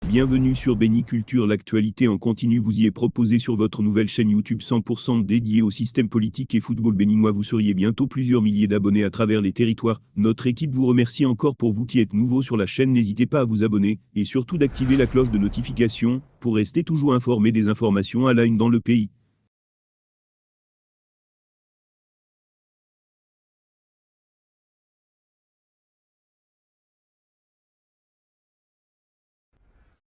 Bienvenue sur Béniculture, l'actualité en continu vous y est proposée sur votre nouvelle chaîne YouTube 100% dédiée au système politique et football béninois. Vous seriez bientôt plusieurs milliers d'abonnés à travers les territoires. Notre équipe vous remercie encore. Pour vous qui êtes nouveau sur la chaîne, n'hésitez pas à vous abonner et surtout d'activer la cloche de notification pour rester toujours informé des informations à la une dans le pays.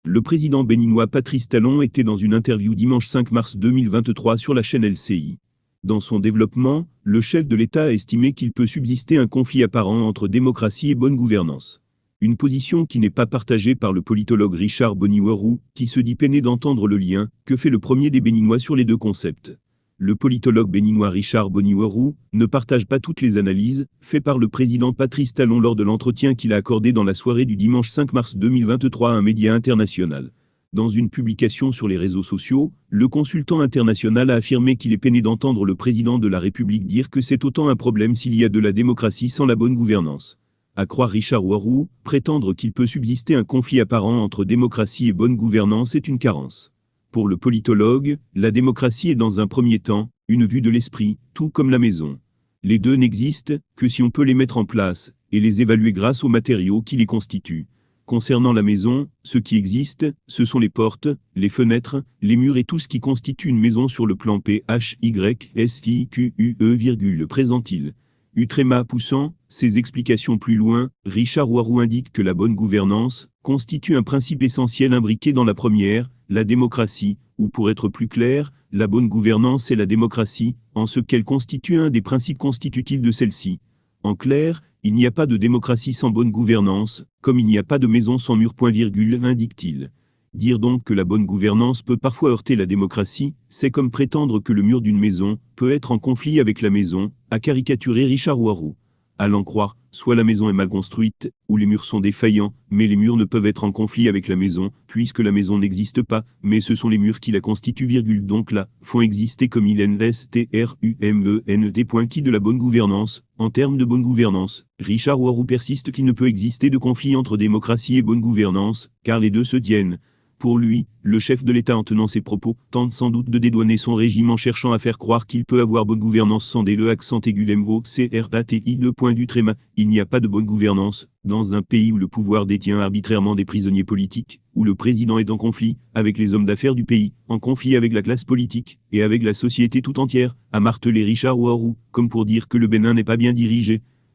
Le président béninois Patrice Talon était dans une interview dimanche 5 mars 2023 sur la chaîne LCI. Dans son développement, le chef de l'État a estimé qu'il peut subsister un conflit apparent entre démocratie et bonne gouvernance. Une position qui n'est pas partagée par le politologue Richard Boniwerou, qui se dit peiné d'entendre le lien que fait le premier des Béninois sur les deux concepts. Le politologue béninois Richard Boniwerou ne partage pas toutes les analyses faites par le président Patrice Talon lors de l'entretien qu'il a accordé dans la soirée du dimanche 5 mars 2023 à un média international. Dans une publication sur les réseaux sociaux, le consultant international a affirmé qu'il est peiné d'entendre le président de la République dire que c'est autant un problème s'il y a de la démocratie sans la bonne gouvernance. À croire Richard Warou, prétendre qu'il peut subsister un conflit apparent entre démocratie et bonne gouvernance est une carence. Pour le politologue, la démocratie est dans un premier temps une vue de l'esprit, tout comme la maison. Les deux n'existent que si on peut les mettre en place et les évaluer grâce aux matériaux qui les constituent. Concernant la maison, ce qui existe, ce sont les portes, les fenêtres, les murs et tout ce qui constitue une maison sur le plan PHYSFIQUE, présente-t-il. Utréma poussant ses explications plus loin, Richard Warou indique que la bonne gouvernance constitue un principe essentiel imbriqué dans la première, la démocratie, ou pour être plus clair, la bonne gouvernance est la démocratie, en ce qu'elle constitue un des principes constitutifs de celle-ci. En clair, il n'y a pas de démocratie sans bonne gouvernance, comme il n'y a pas de maison sans mur, indique-t-il. Dire donc que la bonne gouvernance peut parfois heurter la démocratie, c'est comme prétendre que le mur d'une maison peut être en conflit avec la maison, a caricaturé Richard Warou. À l'en croire, soit la maison est mal construite, ou les murs sont défaillants, mais les murs ne peuvent être en conflit avec la maison, puisque la maison n'existe pas, mais ce sont les murs qui la constituent, donc là, font exister comme il qui de la bonne gouvernance. En termes de bonne gouvernance, Richard Warou persiste qu'il ne peut exister de conflit entre démocratie et bonne gouvernance, car les deux se tiennent. Pour lui, le chef de l'État en tenant ses propos, tente sans doute de dédouaner son régime en cherchant à faire croire qu'il peut avoir bonne gouvernance sans le accent aigu CRATI d'Utréma. Il n'y a pas de bonne gouvernance dans un pays où le pouvoir détient arbitrairement des prisonniers politiques, où le président est en conflit avec les hommes d'affaires du pays, en conflit avec la classe politique et avec la société tout entière, a martelé Richard Warou, comme pour dire que le Bénin n'est pas bien dirigé.